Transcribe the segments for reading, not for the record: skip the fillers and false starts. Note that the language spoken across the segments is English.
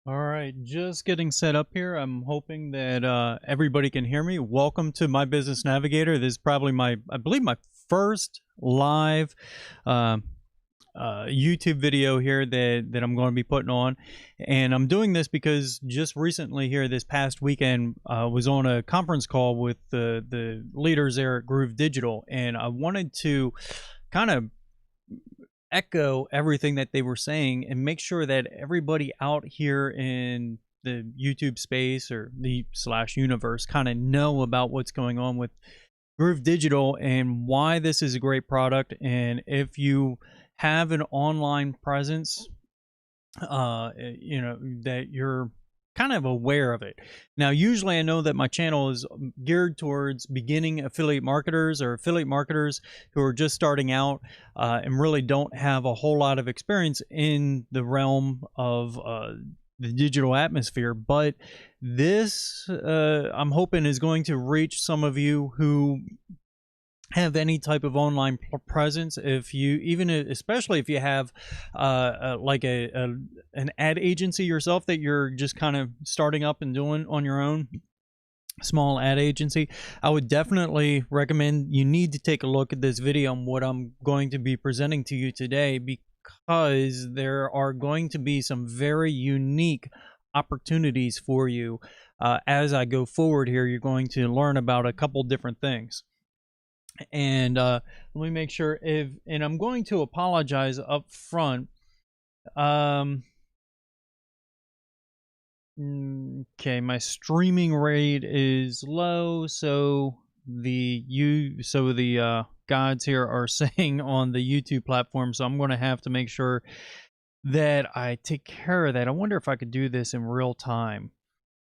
All right, just getting set up here. I'm hoping that everybody can hear me. Welcome to My Business Navigator. This is probably I believe, my first live uh, YouTube video here that I'm going to be putting on. And I'm doing this because just recently here this past weekend, was on a conference call with the leaders there at GrooveDigital, and I wanted to kind of echo everything that they were saying and make sure that everybody out here in the YouTube space or the / universe kind of know about what's going on with GrooveDigital and why this is a great product. And if you have an online presence, that you're kind of aware of it. Now, usually I know that my channel is geared towards beginning affiliate marketers or affiliate marketers who are just starting out and really don't have a whole lot of experience in the realm of the digital atmosphere. But this, I'm hoping, is going to reach some of you who have any type of online presence. If you especially if you have like an ad agency yourself that you're just kind of starting up and doing on your own, small ad agency, I would definitely recommend you need to take a look at this video and what I'm going to be presenting to you today, because there are going to be some very unique opportunities for you as I go forward here. You're going to learn about a couple different things. And let me make sure and I'm going to apologize up front. Okay, my streaming rate is low, so the guides here are saying on the YouTube platform, so I'm going to have to make sure that I take care of that. I wonder if I could do this in real time.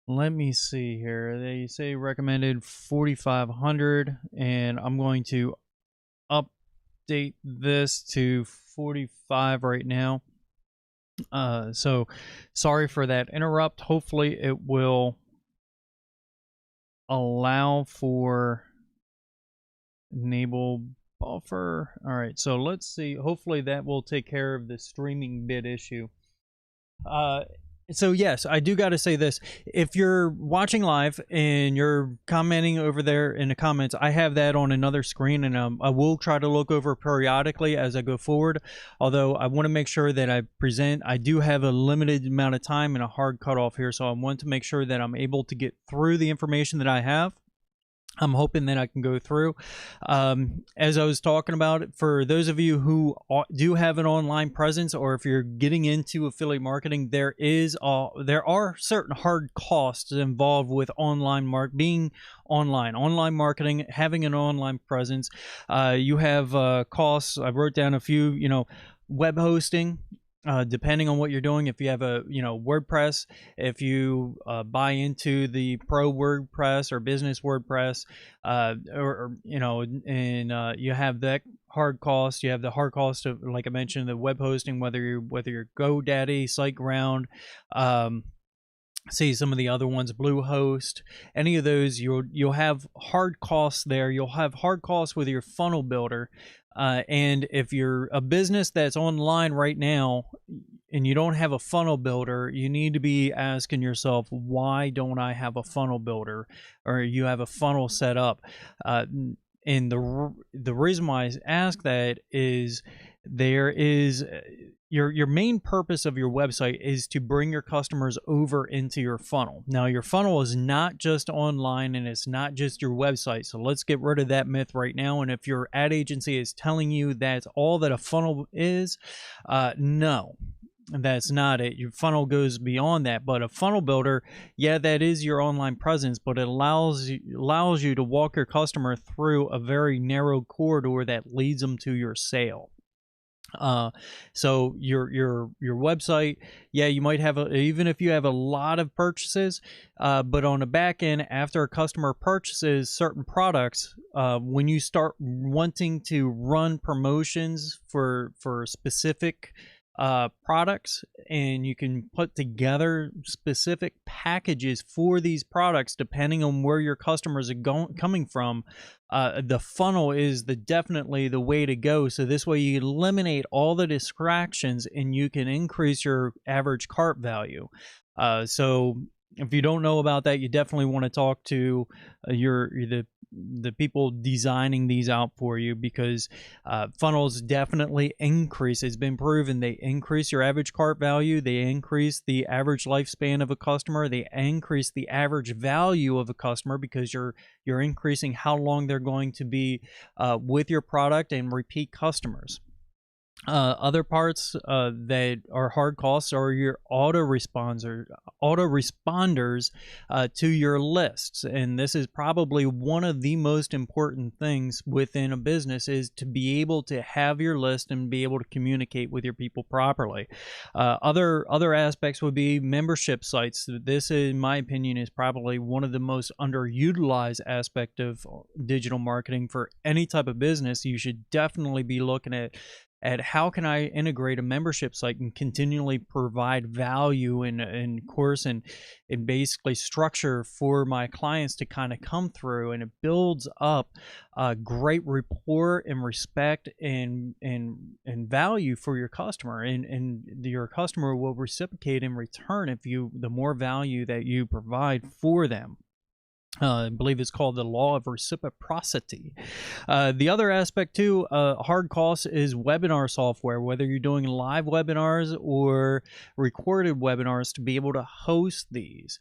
Let me see here. They say recommended 4,500, and I'm going to update this to 45 right now. So sorry for that interrupt. Hopefully it will allow for enable buffer. All right, so let's see. Hopefully that will take care of the streaming bit issue. So yes, I do got to say this. If you're watching live and you're commenting over there in the comments, I have that on another screen, and I will try to look over periodically as I go forward. Although I want to make sure that I do have a limited amount of time and a hard cutoff here, so I want to make sure that I'm able to get through the information that I have. I'm hoping that I can go through. As I was talking about, for those of you who do have an online presence, or if you're getting into affiliate marketing, there are certain hard costs involved with being online marketing, having an online presence. You have costs. I wrote down a few. Web hosting. Depending on what you're doing, if you have a WordPress, if you buy into the pro WordPress or business WordPress, you have that hard cost. You have the hard cost of, like I mentioned, the web hosting, whether you're GoDaddy, SiteGround, see some of the other ones, Bluehost, any of those, you'll have hard costs there. You'll have hard costs with your funnel builder. And if you're a business that's online right now and you don't have a funnel builder, you need to be asking yourself, why don't I have a funnel builder? Or you have a funnel set up. And the reason why I ask that is your main purpose of your website is to bring your customers over into your funnel. Now, your funnel is not just online and it's not just your website. So let's get rid of that myth right now. And if your ad agency is telling you that's all that a funnel is, no, that's not it. Your funnel goes beyond that. But a funnel builder, yeah, that is your online presence, but it allows you to walk your customer through a very narrow corridor that leads them to your sale. So your website, yeah, you might have even if you have a lot of purchases, but on the back end, after a customer purchases certain products, when you start wanting to run promotions for specific products, and you can put together specific packages for these products depending on where your customers are coming from. The funnel is definitely the way to go. So this way you eliminate all the distractions and you can increase your average cart value. So if you don't know about that, you definitely want to talk to the people designing these out for you, because funnels definitely increase. It's been proven they increase your average cart value, they increase the average lifespan of a customer, they increase the average value of a customer because you're increasing how long they're going to be with your product and repeat customers. Other parts that are hard costs are your autoresponders to your lists. And this is probably one of the most important things within a business, is to be able to have your list and be able to communicate with your people properly. Other aspects would be membership sites. This, in my opinion, is probably one of the most underutilized aspect of digital marketing for any type of business. You should definitely be looking at how can I integrate a membership site and continually provide value and course and basically structure for my clients to kind of come through, and it builds up a great rapport and respect and value for your customer, and your customer will reciprocate in return if the more value that you provide for them. I believe it's called the law of reciprocity. The other aspect too, hard costs, is webinar software, whether you're doing live webinars or recorded webinars, to be able to host these.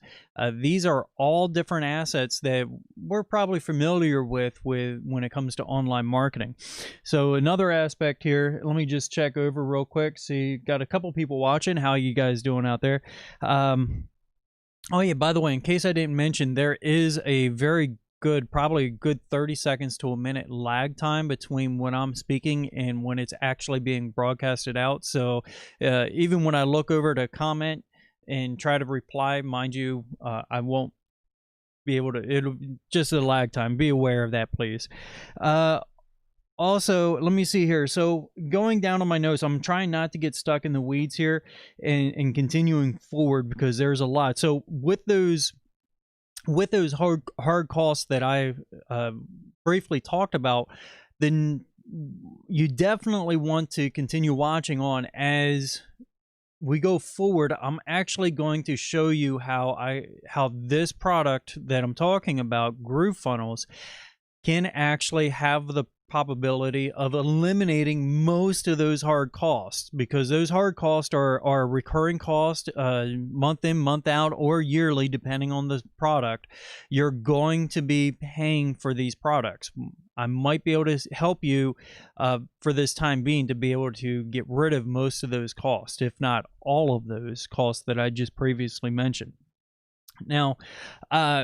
These are all different assets that we're probably familiar with when it comes to online marketing. So another aspect here, let me just check over real quick. See, got a couple people watching. How you guys doing out there? Oh yeah, by the way, in case I didn't mention, there is a very good, probably a good 30 seconds to a minute lag time between when I'm speaking and when it's actually being broadcasted out. So even when I look over to comment and try to reply, mind you, I won't be able to, it'll just a lag time. Be aware of that, please. Also, let me see here. So going down on my notes, I'm trying not to get stuck in the weeds here and continuing forward, because there's a lot. So with those hard costs that I briefly talked about, then you definitely want to continue watching on as we go forward. I'm actually going to show you how this product that I'm talking about, GrooveFunnels, can actually have the probability of eliminating most of those hard costs, because those hard costs are recurring costs, month in, month out, or yearly, depending on the product. You're going to be paying for these products. I might be able to help you for this time being to be able to get rid of most of those costs, if not all of those costs that I just previously mentioned. Now,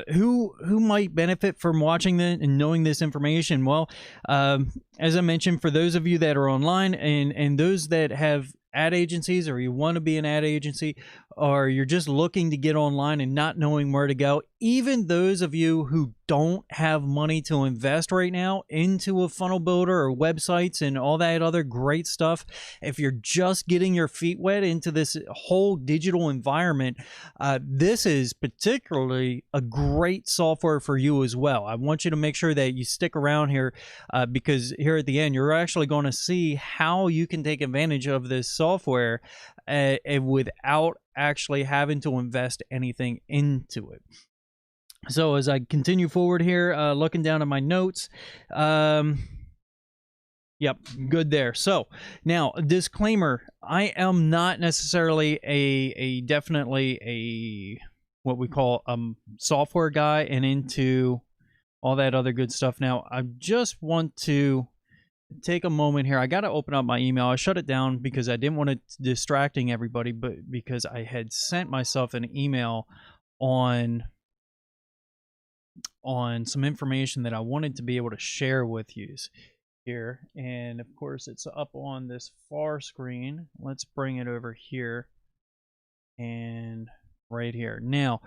who might benefit from watching this and knowing this information? Well, as I mentioned, for those of you that are online and those that have ad agencies, or you want to be an ad agency, or you're just looking to get online and not knowing where to go, even those of you who don't have money to invest right now into a funnel builder or websites and all that other great stuff, if you're just getting your feet wet into this whole digital environment, this is particularly a great software for you as well. I want you to make sure that you stick around here, because here at the end, you're actually going to see how you can take advantage of this software without actually having to invest anything into it. So as I continue forward here, looking down at my notes, yep, good there. So now, a disclaimer: I am not necessarily definitely a what we call software guy and into all that other good stuff. Now, I just want to take a moment here. I got to open up my email. I shut it down because I didn't want it distracting everybody, but because I had sent myself an email on some information that I wanted to be able to share with you here. And of course, it's up on this far screen. Let's bring it over here and right here. Now,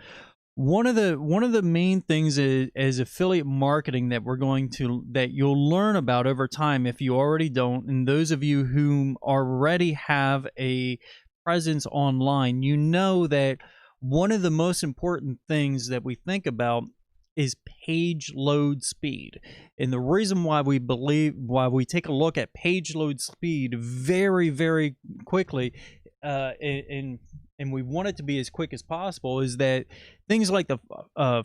One of the main things is affiliate marketing that you'll learn about over time if you already don't, and those of you who already have a presence online, you know that one of the most important things that we think about is page load speed. And the reason why we take a look at page load speed very, very quickly, and we want it to be as quick as possible, is that things like the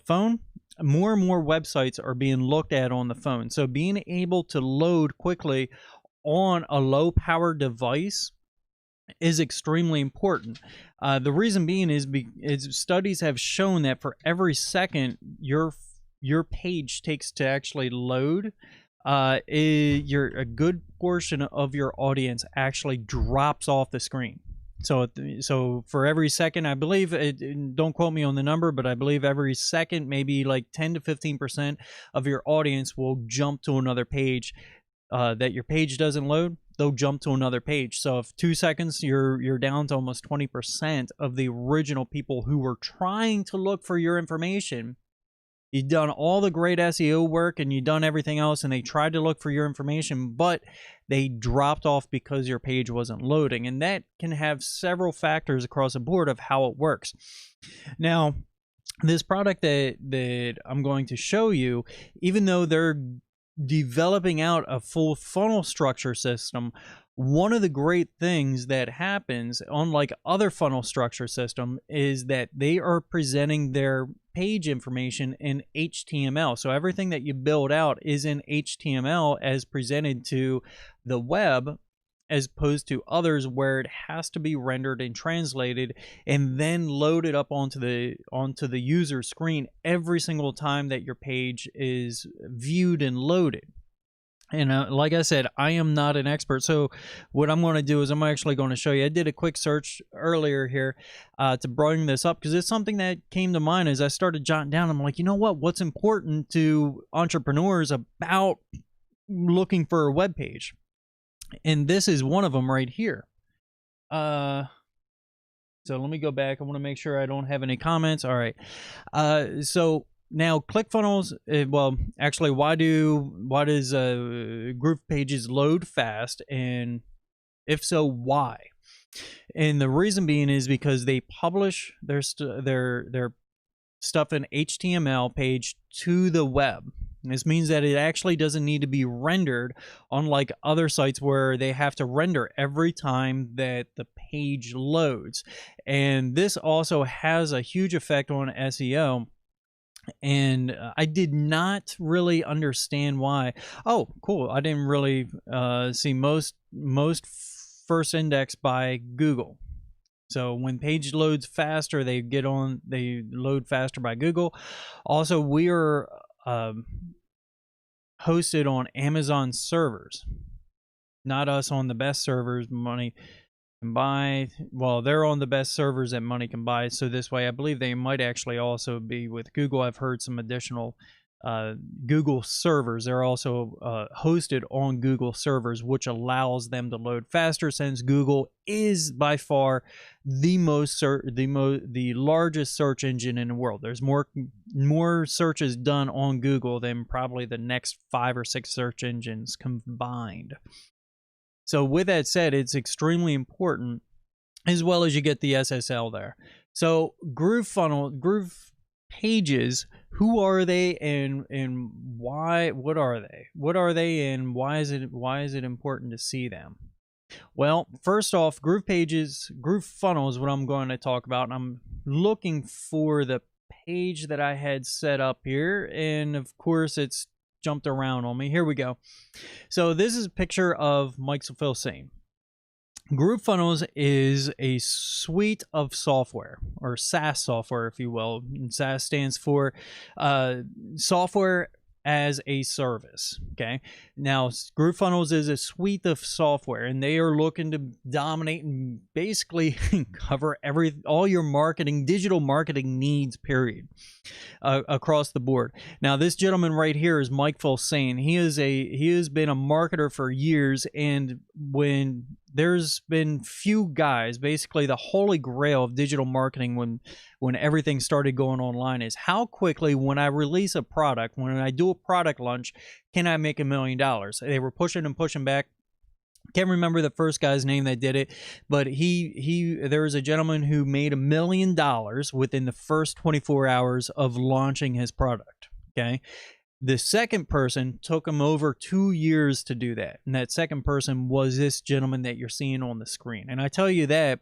phone, more and more websites are being looked at on the phone. So being able to load quickly on a low power device is extremely important. The reason being is studies have shown that for every second your page takes to actually load, a good portion of your audience actually drops off the screen. So for every second, I believe, don't quote me on the number, but I believe every second, maybe like 10 to 15% of your audience will jump to another page. That your page doesn't load, they'll jump to another page. So if 2 seconds, you're down to almost 20% of the original people who were trying to look for your information. You've done all the great SEO work and you've done everything else, and they tried to look for your information, but they dropped off because your page wasn't loading. And that can have several factors across the board of how it works. Now, this product that I'm going to show you, even though they're developing out a full funnel structure system, one of the great things that happens, unlike other funnel structure system, is that they are presenting their page information in HTML. So everything that you build out is in HTML as presented to the web, as opposed to others where it has to be rendered and translated and then loaded up onto the user screen every single time that your page is viewed and loaded. And like I said, I am not an expert. So what I'm going to do is I'm actually going to show you. I did a quick search earlier here to bring this up because it's something that came to mind as I started jotting down. I'm like, you know what? What's important to entrepreneurs about looking for a web page? And this is one of them right here. So let me go back. I want to make sure I don't have any comments. All right. So now ClickFunnels, well, actually, why does Groove pages load fast? And if so, why? And the reason being is because they publish their stuff in HTML page to the web. This means that it actually doesn't need to be rendered, unlike other sites where they have to render every time that the page loads. And this also has a huge effect on SEO. And I did not really understand why. Oh, cool. I didn't really see most first indexed by Google. So when page loads faster, they load faster by Google. Also, we are hosted on Amazon servers, not us on the best servers Money Can Buy. Well, they're on the best servers that Money Can Buy. So this way, I believe they might actually also be with Google. I've heard some additional Google servers. They're also hosted on Google servers, which allows them to load faster, since Google is by far the largest search engine in the world. There's more searches done on Google than probably the next 5 or 6 search engines combined. So with that said, it's extremely important, as well as you get the SSL there. So Groove pages, who are they and why? What are they? What are they and why is it important to see them? Well, first off, Groove pages, GrooveFunnels is what I'm going to talk about. And I'm looking for the page that I had set up here, and of course it's jumped around on me. Here we go. So this is a picture of Mike Pfohl saying, GrooveFunnels is a suite of software, or SaaS software, if you will. And SaaS stands for software as a service. Okay. Now, GrooveFunnels is a suite of software, and they are looking to dominate and basically cover all your digital marketing needs, period, across the board. Now, this gentleman right here is Mike Pfohl. He has been a marketer for years, and when there's been few guys, basically the holy grail of digital marketing when everything started going online is how quickly, when I release a product, when I do a product launch, can I make $1 million? They were pushing and pushing back. Can't remember the first guy's name that did it, but there was a gentleman who made $1 million within the first 24 hours of launching his product. Okay. The second person took him over 2 years to do that. And that second person was this gentleman that you're seeing on the screen. And I tell you that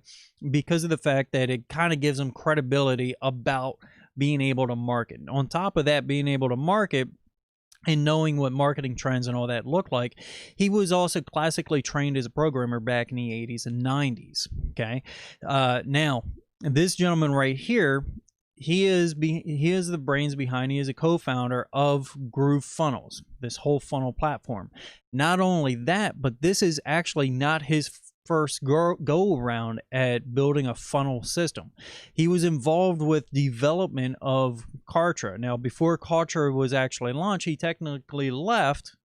because of the fact that it kind of gives him credibility about being able to market. On top of that, being able to market and knowing what marketing trends and all that look like, he was also classically trained as a programmer back in the 80s and 90s. Okay. Now, this gentleman right here, he is the brains behind, he is a co-founder of GrooveFunnels, this whole funnel platform. Not only that, but this is actually not his first go around at building a funnel system. He was involved with development of Kartra. Now, before Kartra was actually launched, he technically left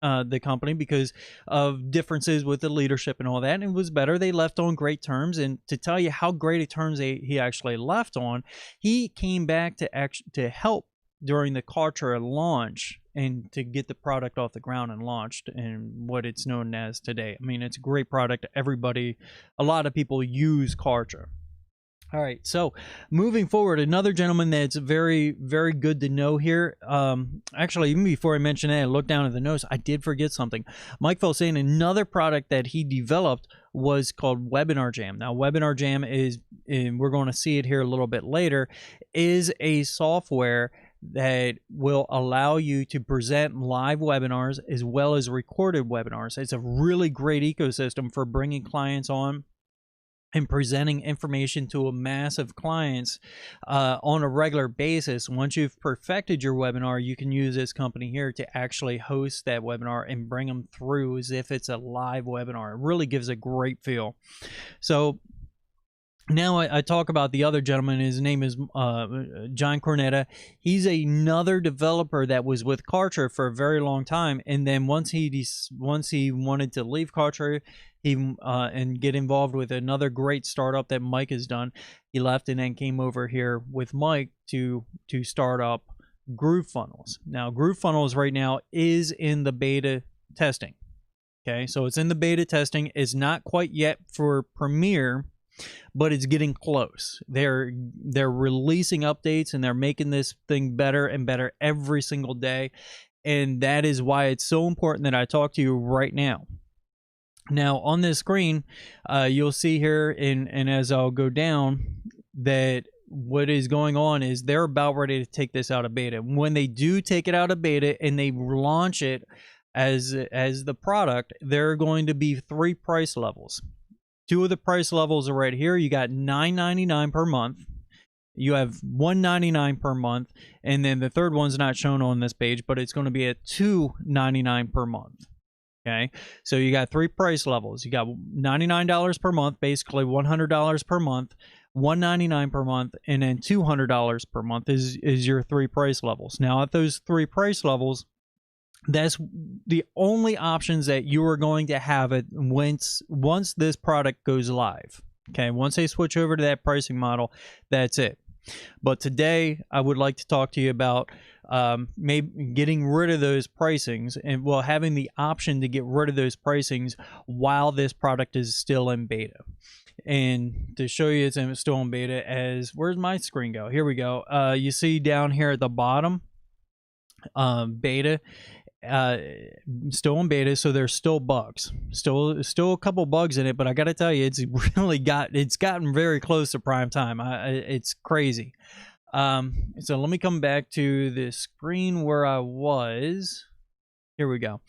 the company because of differences with the leadership and all that, and it was better. They left on great terms, and to tell you how great of terms he actually left on, he came back to help during the Kartra launch and to get the product off the ground and launched and what it's known as today. I mean, it's a great product. A lot of people use Kartra. All right, so moving forward, another gentleman that's very, very good to know here. Actually, even before I mention that, I looked down at the notes. I did forget something. Mike Pfohl saying another product that he developed was called Webinar Jam. Now, Webinar Jam is, and we're going to see it here a little bit later, is a software that will allow you to present live webinars as well as recorded webinars. It's a really great ecosystem for bringing clients on and presenting information to a mass of clients on a regular basis. Once you've perfected your webinar, you can use this company here to actually host that webinar and bring them through as if it's a live webinar. It really gives a great feel. So now I talk about the other gentleman. His name is John Cornett. He's another developer that was with Kartra for a very long time, and then once he wanted to leave Kartra, and get involved with another great startup that Mike has done, he left and then came over here with Mike to start up GrooveFunnels. Now, GrooveFunnels right now is in the beta testing. Okay, so it's in the beta testing. It's not quite yet for premiere, but it's getting close. They're releasing updates and they're making this thing better and better every single day, and that is why it's so important that I talk to you right now. Now, on this screen, you'll see here, and as I'll go down, that what is going on is they're about ready to take this out of beta. When they do take it out of beta and they launch it as the product, there are going to be 3 price levels. 2 of the price levels are right here. You got $9.99 per month. You have $1.99 per month, and then the third one's not shown on this page, but it's going to be at $2.99 per month. Okay, so you got 3 price levels. You got $99 per month, basically $100 per month, $199 per month, and then $200 per month is your 3 price levels. Now, at those 3 price levels, that's the only options that you are going to have it once this product goes live. Okay, once they switch over to that pricing model, that's it. But today, I would like to talk to you about maybe getting rid of those pricings, and well, having the option to get rid of those pricings while this product is still in beta. And to show you it's still in beta, where's my screen go? Here we go. You see down here at the bottom, beta. Still in beta, so there's still bugs, still a couple bugs in it, but I gotta tell you, it's gotten very close to prime time. It's crazy. So let me come back to the screen where I was. Here we go.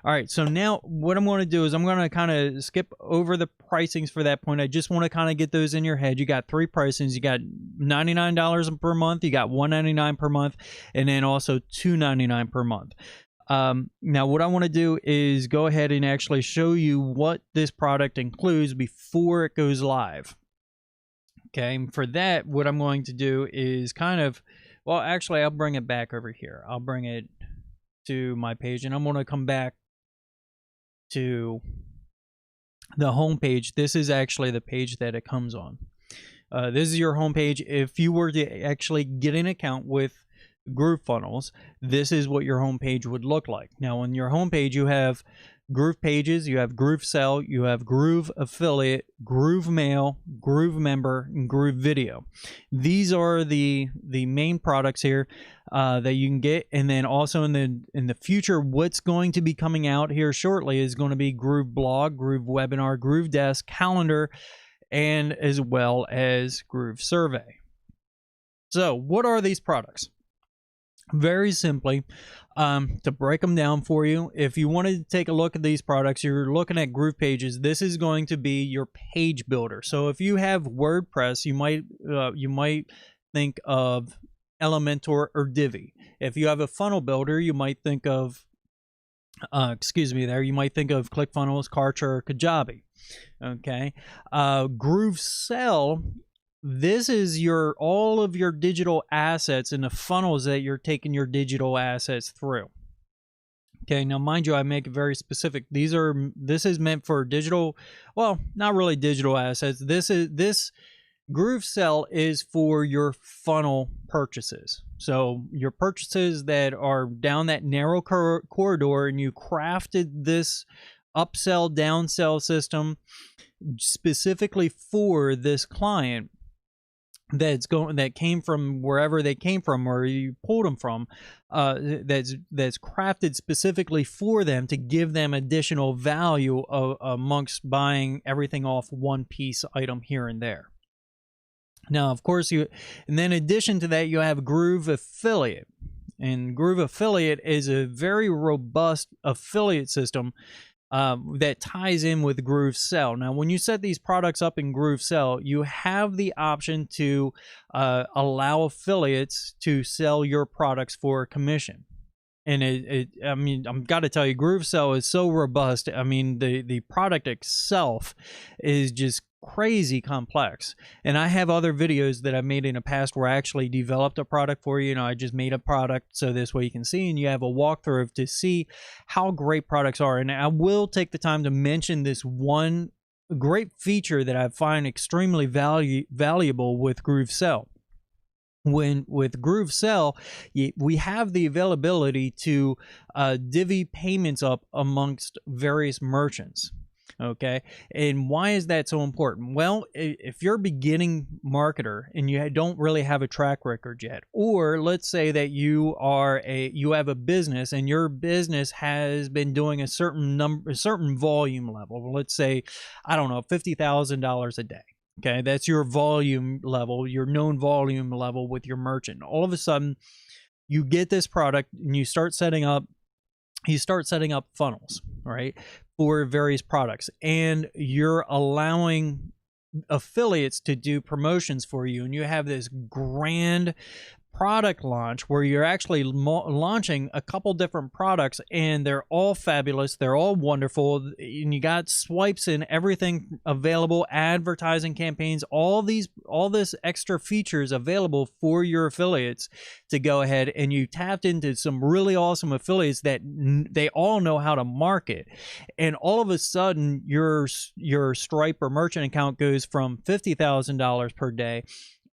All right, so now what I'm going to do is I'm going to kind of skip over the pricings for that point. I just want to kind of get those in your head. You got 3 pricings. You got $99 per month, you got $199 per month, and then also $299 per month. Now, what I want to do is go ahead and actually show you what this product includes before it goes live. Okay, and for that, what I'm going to do is actually, I'll bring it back over here. I'll bring it to my page, and I'm going to come back to the home page, this is actually the page that it comes on. This is your home page. If you were to actually get an account with GrooveFunnels, this is what your home page would look like. Now, on your home page, you have Groove Pages, you have Groove Sell, you have Groove Affiliate, Groove Mail, Groove Member, and GrooveVideo. These are the main products here that you can get. And then also in the future, what's going to be coming out here shortly is going to be Groove Blog, Groove Webinar, Groove Desk, Calendar, and as well as Groove Survey. So what are these products? Very simply, to break them down for you, if you wanted to take a look at these products, you're looking at Groove Pages. This is going to be your page builder. So if you have WordPress, you might think of Elementor or Divi. If you have a funnel builder, you might think of you might think of ClickFunnels, Kartra, or Kajabi. Okay, Groove Sell. This is all of your digital assets and the funnels that you're taking your digital assets through. Okay, now mind you, I make it very specific. This is meant for digital, well, not really digital assets. This Groove Sell is for your funnel purchases. So your purchases that are down that narrow corridor, and you crafted this upsell, downsell system specifically for this client that came from wherever they came from, or you pulled them from, that's crafted specifically for them to give them additional value amongst buying everything off one piece item here and there. Now, of course, and then in addition to that, you have Groove Affiliate. And Groove Affiliate is a very robust affiliate system that ties in with Groove Sell. Now, when you set these products up in Groove Sell, you have the option to allow affiliates to sell your products for a commission. And I mean, I've got to tell you, Groove Sell is so robust. I mean, the product itself is just crazy complex. And I have other videos that I've made in the past where I actually developed a product for you. You know, I just made a product so this way you can see, and you have a walkthrough to see how great products are. And I will take the time to mention this one great feature that I find extremely valuable with Groove Sell. With Groove Sell, we have the availability to divvy payments up amongst various merchants. Okay, and why is that so important? Well, if you're a beginning marketer and you don't really have a track record yet, or let's say that you have a business and your business has been doing a certain volume level. Let's say, I don't know, $50,000 a day. Okay, that's your volume level, your known volume level with your merchant. All of a sudden, you get this product and you start setting up funnels, right, for various products, and you're allowing affiliates to do promotions for you, and you have this grand product launch where you're actually launching a couple different products, and they're all fabulous, they're all wonderful, and you got swipes and everything available, advertising campaigns, all this extra features available for your affiliates to go ahead, and you tapped into some really awesome affiliates that they all know how to market, and all of a sudden your Stripe or merchant account goes from $50,000 per day,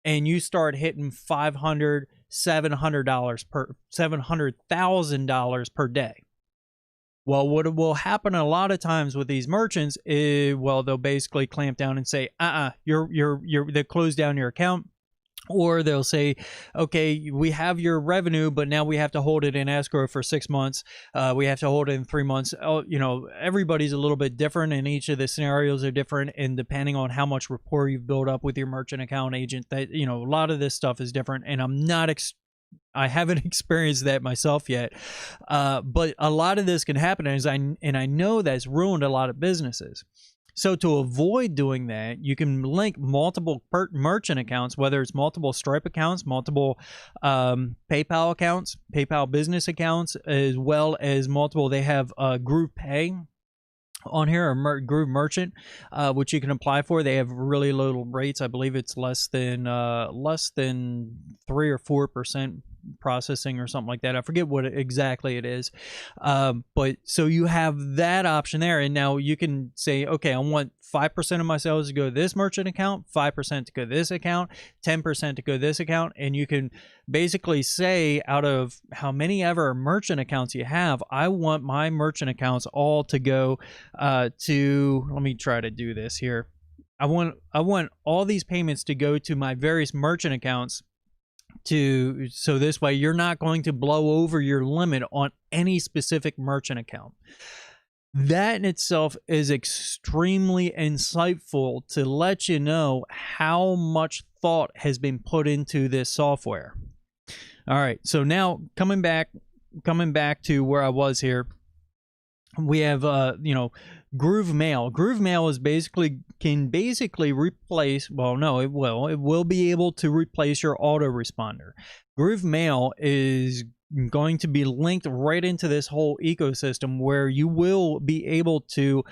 and you start hitting $500, $700,000 per day. Well, what will happen a lot of times with these merchants is, well, they'll basically clamp down and say, they close down your account. Or they'll say, okay, we have your revenue, but now we have to hold it in escrow for 6 months. We have to hold it in 3 months. You know, everybody's a little bit different, and each of the scenarios are different. And depending on how much rapport you've built up with your merchant account agent, that, you know, a lot of this stuff is different. And I haven't experienced that myself yet. But a lot of this can happen, and I know that's ruined a lot of businesses. So to avoid doing that, you can link multiple merchant accounts, whether it's multiple Stripe accounts, multiple PayPal accounts, PayPal business accounts, as well as multiple. They have Groove Pay on here, or Groove Merchant, which you can apply for. They have really low rates. I believe it's less than 3 or 4%. processing or something like that. I forget what exactly it is. But so you have that option there. And now you can say, okay, I want 5% of my sales to go to this merchant account, 5% to go to this account, 10% to go to this account. And you can basically say, out of how many ever merchant accounts you have, I want my merchant accounts all to go to, let me try to do this here. I want all these payments to go to my various merchant accounts, so this way you're not going to blow over your limit on any specific merchant account. That in itself is extremely insightful to let you know how much thought has been put into this software. All right, so now coming back to where I was here, we have GrooveMail. GrooveMail is can basically replace, well, no, it will be able to replace your autoresponder. GrooveMail is going to be linked right into this whole ecosystem, where you will be able to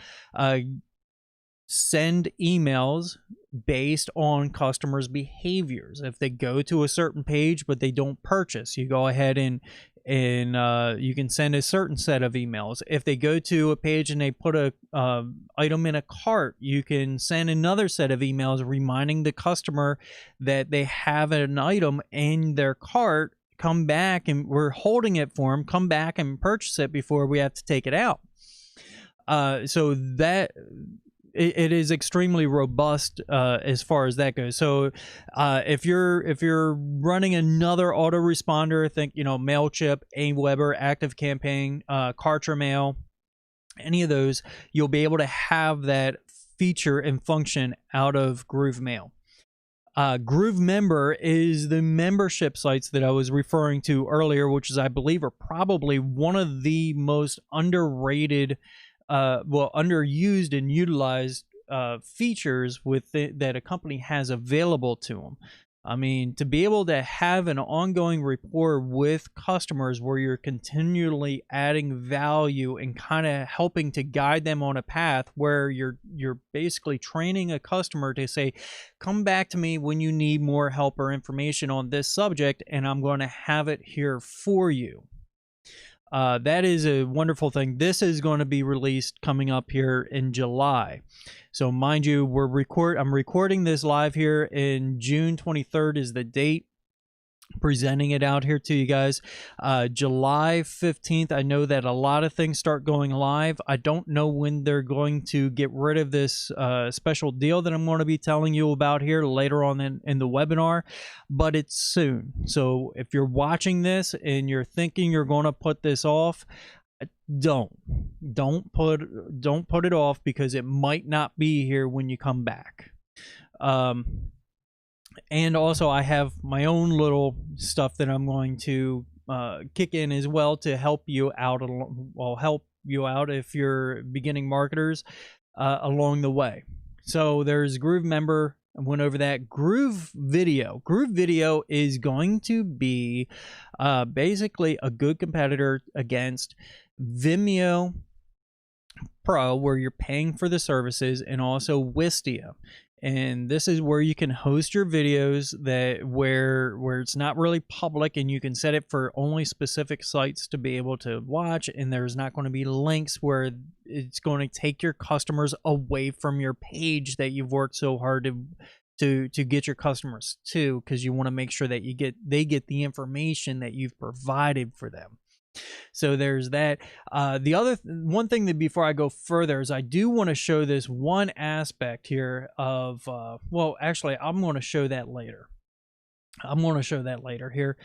send emails based on customers' behaviors. If they go to a certain page but they don't purchase, you go ahead and you can send a certain set of emails. If they go to a page and they put a item in a cart, you can send another set of emails reminding the customer that they have an item in their cart. Come back, and we're holding it for them. Come back and purchase it before we have to take it out. So that it is extremely robust as far as that goes. So if you're running another autoresponder, think MailChimp, Aweber, ActiveCampaign, CartraMail, any of those, you'll be able to have that feature and function out of GrooveMail. GrooveMember is the membership sites that I was referring to earlier, which is, I believe, are probably one of the most underrated, underused and utilized features that a company has available to them. I mean, to be able to have an ongoing rapport with customers where you're continually adding value and kind of helping to guide them on a path where you're basically training a customer to say, come back to me when you need more help or information on this subject, and I'm going to have it here for you. That is a wonderful thing. This is going to be released coming up here in July. So mind you, I'm recording this live here in June 23rd is the date. Presenting it out here to you guys. July 15th, I know that a lot of things start going live. I don't know when they're going to get rid of this special deal that I'm going to be telling you about here later on in the webinar, but it's soon. So if you're watching this and you're thinking you're going to put this off, don't put it off, because it might not be here when you come back. And also, I have my own little stuff that I'm going to kick in as well to help you out. Help you out if you're beginning marketers along the way. So there's GrooveMember. I went over that. GrooveVideo. GrooveVideo is going to be basically a good competitor against Vimeo Pro, where you're paying for the services, and also Wistia. And this is where you can host your videos where it's not really public, and you can set it for only specific sites to be able to watch, and there's not going to be links where it's going to take your customers away from your page that you've worked so hard to get your customers to, because you want to make sure that they get the information that you've provided for them. So there's that. The other one thing that before I go further is I do want to show this one aspect here of, well, actually, I'm going to show that later. Here.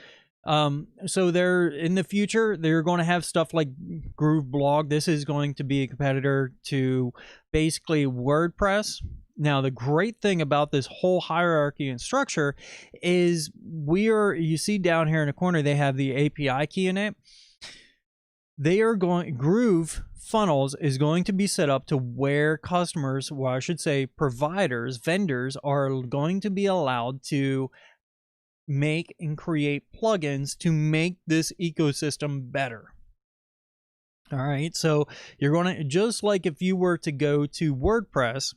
So they're in the future, they're going to have stuff like GrooveBlog. This is going to be a competitor to basically WordPress. Now, the great thing about this whole hierarchy and structure is you see down here in the corner, they have the API key in it. GrooveFunnels is going to be set up to where customers, well, I should say providers, vendors, are going to be allowed to make and create plugins to make this ecosystem better. All right, so you're going to, just like if you were to go to WordPress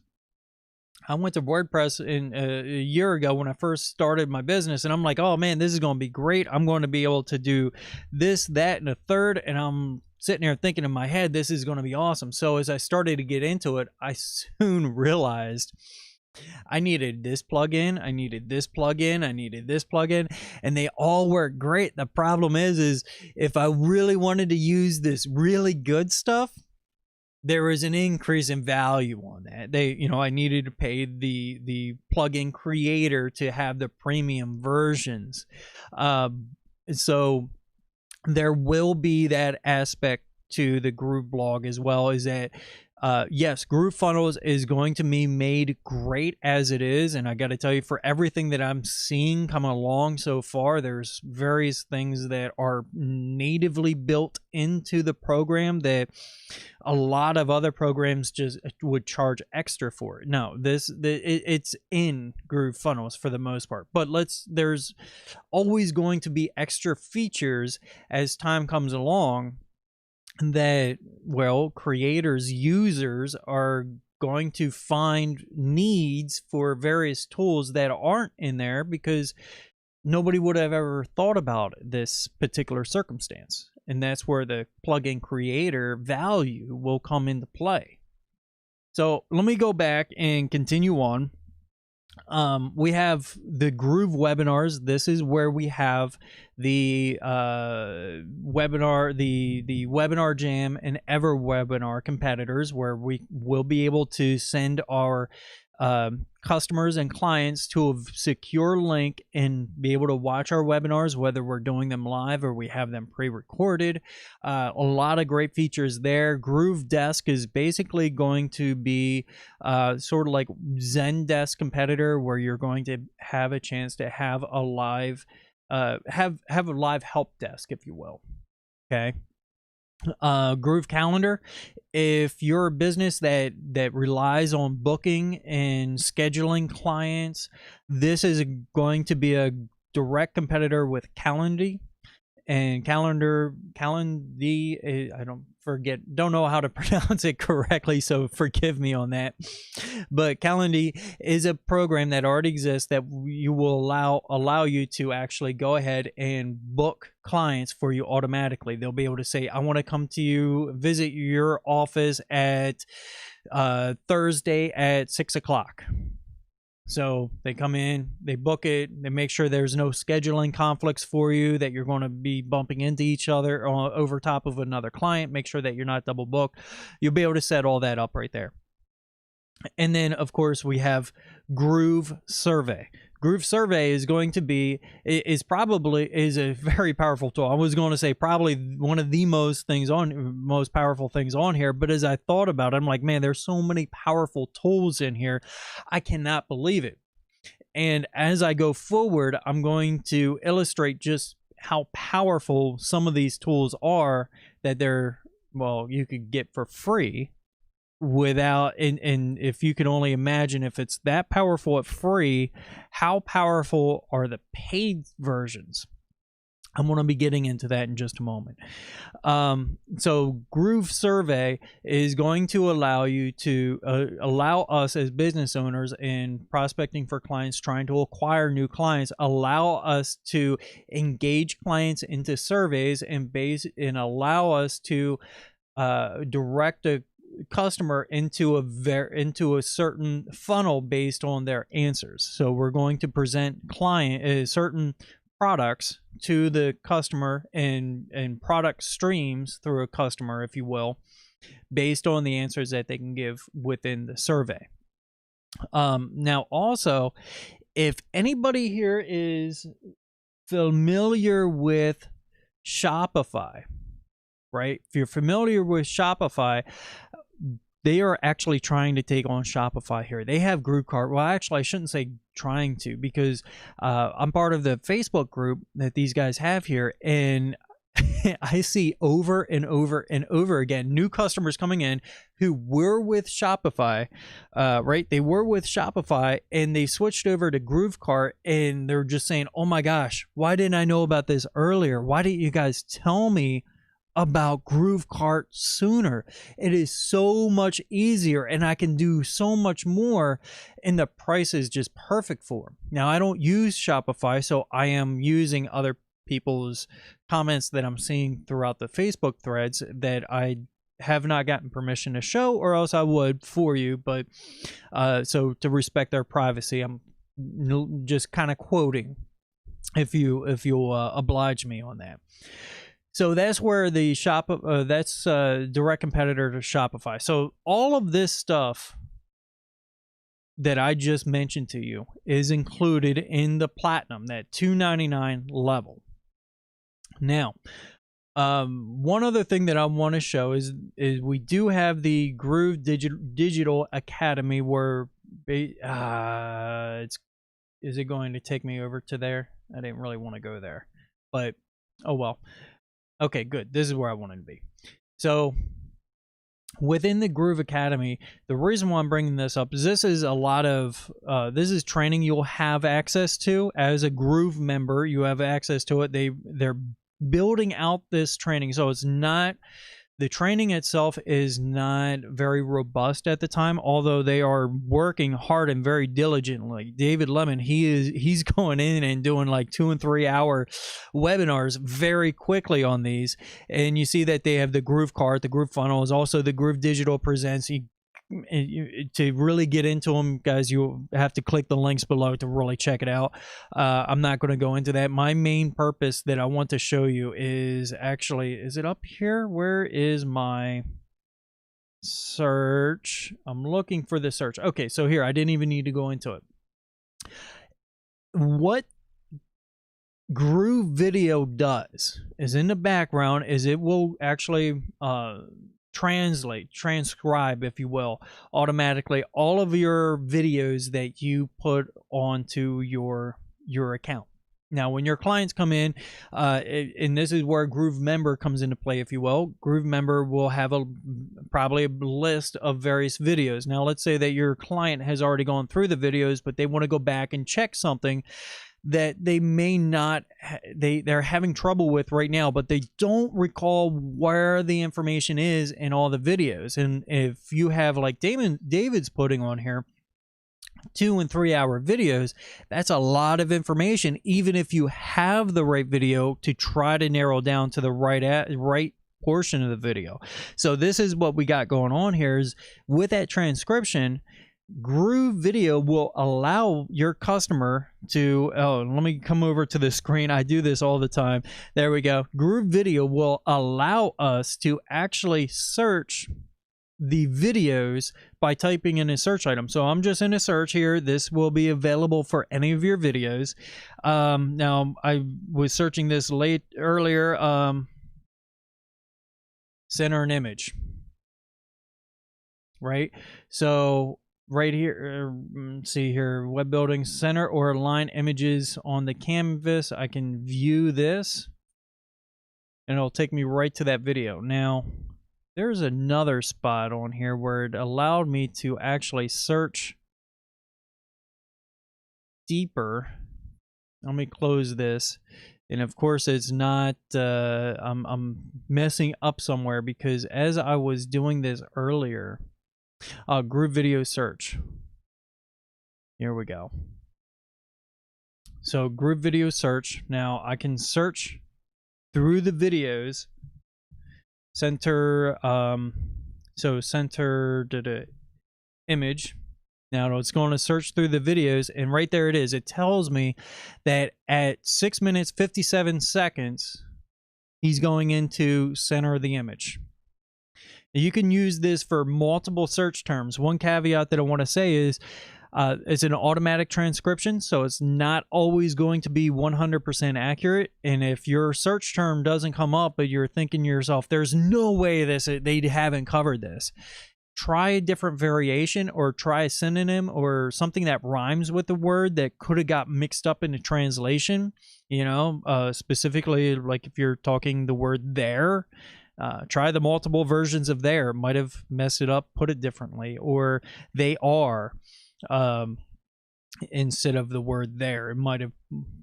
I went to WordPress a year ago when I first started my business, and I'm like, oh man, this is going to be great. I'm going to be able to do this, that, and a third. And I'm sitting there thinking in my head, this is going to be awesome. So as I started to get into it, I soon realized I needed this plugin, I needed this plugin, I needed this plugin, and they all work great. The problem is if I really wanted to use this really good stuff, there is an increase in value on that. I needed to pay the plugin creator to have the premium versions. So there will be that aspect to the Groove blog as well, is that yes, GrooveFunnels is going to be made great as it is. And I got to tell you, for everything that I'm seeing coming along so far, there's various things that are natively built into the program that a lot of other programs just would charge extra for. No, it's in GrooveFunnels for the most part, but there's always going to be extra features as time comes along that, well, creators, users are going to find needs for various tools that aren't in there because nobody would have ever thought about this particular circumstance. And that's where the plugin creator value will come into play. So let me go back and continue on. We have the Groove webinars. This is where we have the webinar, the Webinar Jam and EverWebinar competitors, where we will be able to send our customers and clients to a secure link and be able to watch our webinars, whether we're doing them live or we have them pre-recorded. A lot of great features there. GrooveDesk is basically going to be sort of like Zendesk competitor, where you're going to have a chance to have a live have a live help desk, if you will. Okay. Groove Calendar, if you're a business that relies on booking and scheduling clients, this is going to be a direct competitor with Calendly. And Calendly, I don't know how to pronounce it correctly, so forgive me on that. But Calendly is a program that already exists that you will allow you to actually go ahead and book clients for you automatically. They'll be able to say, I want to come to you, visit your office at Thursday at 6 o'clock. So they come in, they book it, they make sure there's no scheduling conflicts for you, that you're going to be bumping into each other over top of another client. Make sure that you're not double booked. You'll be able to set all that up right there. And then, of course, we have Groove Survey. Groove Survey is going to be, is a very powerful tool. I was going to say probably one of the most powerful things on here, but as I thought about it, I'm like, man, there's so many powerful tools in here. I cannot believe it. And as I go forward, I'm going to illustrate just how powerful some of these tools are that you could get for free without, and if you can only imagine, if it's that powerful at free, how powerful are the paid versions? I'm going to be getting into that in just a moment. So Groove Survey is going to allow you to allow us as business owners in prospecting for clients, trying to acquire new clients, allow us to engage clients into surveys and allow us to direct a customer into a certain funnel based on their answers. So we're going to present certain products to the customer and product streams through a customer, if you will, based on the answers that they can give within the survey. Now also, if anybody here is familiar with Shopify, right? If you're familiar with Shopify, they are actually trying to take on Shopify here. They have GrooveCart. Well, actually, I shouldn't say trying to, because I'm part of the Facebook group that these guys have here, and I see over and over and over again new customers coming in who were with Shopify, right? They were with Shopify and they switched over to GrooveCart, and they're just saying, oh my gosh, why didn't I know about this earlier? Why didn't you guys tell me about GrooveCart sooner. It is so much easier, and I can do so much more, and the price is just perfect for them. Now, I don't use Shopify, so I am using other people's comments that I'm seeing throughout the Facebook threads that I have not gotten permission to show, or else I would for you. But so to respect their privacy, I'm just kind of quoting, if you'll oblige me on that. So that's where the that's a direct competitor to Shopify. So all of this stuff that I just mentioned to you is included in the Platinum, that $299 level. Now, one other thing that I want to show is we do have the Groove Digital Academy, where is it going to take me over to there? I didn't really want to go there, but oh well. Okay, good. This is where I wanted to be. So within the Groove Academy, the reason why I'm bringing this up is this is a lot of this is training you'll have access to as a Groove member. You have access to it. They're building out this training, so it's not, the training itself is not very robust at the time, although they are working hard and very diligently. David Lemon, he's going in and doing like 2 and 3 hour webinars very quickly on these, and you see that they have the Groove Cart, the GrooveFunnels, also the Groove Digital Presents. To really get into them, guys, you have to click the links below to really check it out. I'm not going to go into that. My main purpose that I want to show you is actually, is it up here? Where is my search? I'm looking for the search. Okay, so here, I didn't even need to go into it. What GrooveVideo does is, in the background, is it will actually transcribe, if you will, automatically all of your videos that you put onto your account. Now, when your clients come in, and this is where Groove Member comes into play, if you will. Groove Member will have probably a list of various videos. Now, let's say that your client has already gone through the videos, but they want to go back and check something that they may not, they're having trouble with right now, but they don't recall where the information is in all the videos. And if you have, like David's putting on here, 2 and 3 hour videos, that's a lot of information, even if you have the right video to try to narrow down to the right portion of the video. So this is what we got going on here, is with that transcription, GrooveVideo will allow your customer to, let me come over to the screen. I do this all the time. There we go. GrooveVideo will allow us to actually search the videos by typing in a search item. So I'm just in a search here. This will be available for any of your videos. Now, I was searching this earlier. Center an image, right? So right here, see here, web building, center or align images on the canvas. I can view this and it'll take me right to that video. Now, there's another spot on here where it allowed me to actually search deeper. Let me close this. And of course, it's not, I'm messing up somewhere, because as I was doing this earlier, GrooveVideo search. Here we go. So GrooveVideo search. Now I can search through the videos. Center, so center the image. Now it's going to search through the videos, and right there it is. It tells me that at 6 minutes 57 seconds, he's going into center of the image. You can use this for multiple search terms. One caveat that I want to say is it's an automatic transcription, so it's not always going to be 100% accurate. And if your search term doesn't come up, but you're thinking to yourself, there's no way they haven't covered this, try a different variation, or try a synonym or something that rhymes with the word that could have got mixed up in the translation. You know, specifically, like if you're talking the word there, try the multiple versions of there. Might have messed it up, put it differently, or they are. Instead of the word there, it might have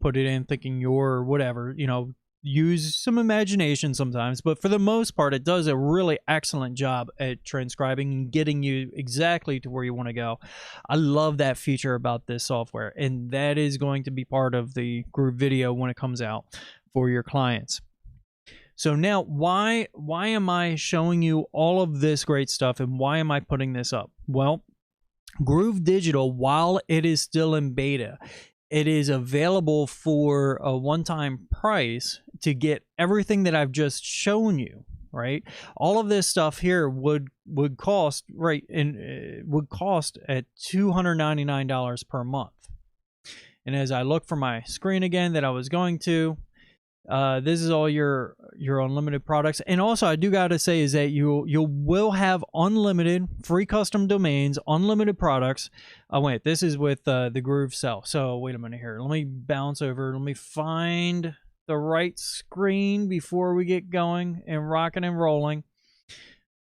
put it in thinking your, or whatever, you know. use some imagination sometimes, but for the most part, it does a really excellent job at transcribing and getting you exactly to where you want to go. I love that feature about this software, and that is going to be part of the GrooveVideo when it comes out for your clients. So now, why am I showing you all of this great stuff, and why am I putting this up? Well, Groove Digital, while it is still in beta, it is available for a one-time price to get everything that I've just shown you, right? All of this stuff here would cost, right, and would cost at $299 per month. And as I look for my screen again that I was going to, this is all your unlimited products. And also, I do got to say is that you will have unlimited free custom domains, unlimited products. Oh wait, this is with the GrooveSell. So wait a minute here. Let me bounce over. Let me find the right screen before we get going and rocking and rolling.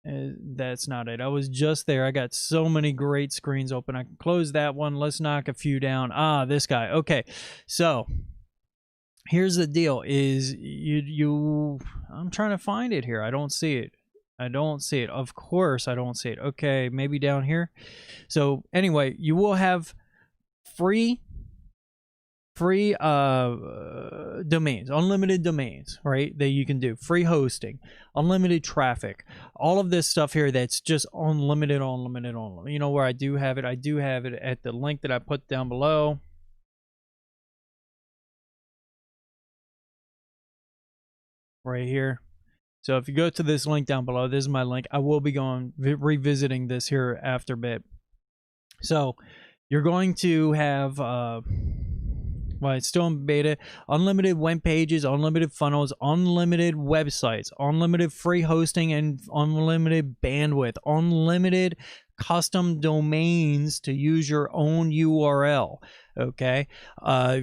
That's not it. I was just there. I got so many great screens open. I can close that one. Let's knock a few down. Ah, this guy. Okay, so here's the deal is I'm trying to find it here. I don't see it. Of course I don't see it. Okay, maybe down here. So anyway, you will have free domains, unlimited domains, right? That you can do free hosting, unlimited traffic, all of this stuff here that's just unlimited. You know where I do have it? I do have it at the link that I put down below. Right here. So if you go to this link down below, this is my link. I will be revisiting this here after a bit. So you're going to have, well, it's still in beta, unlimited web pages, unlimited funnels, unlimited websites, unlimited free hosting and unlimited bandwidth, unlimited custom domains to use your own URL. Okay,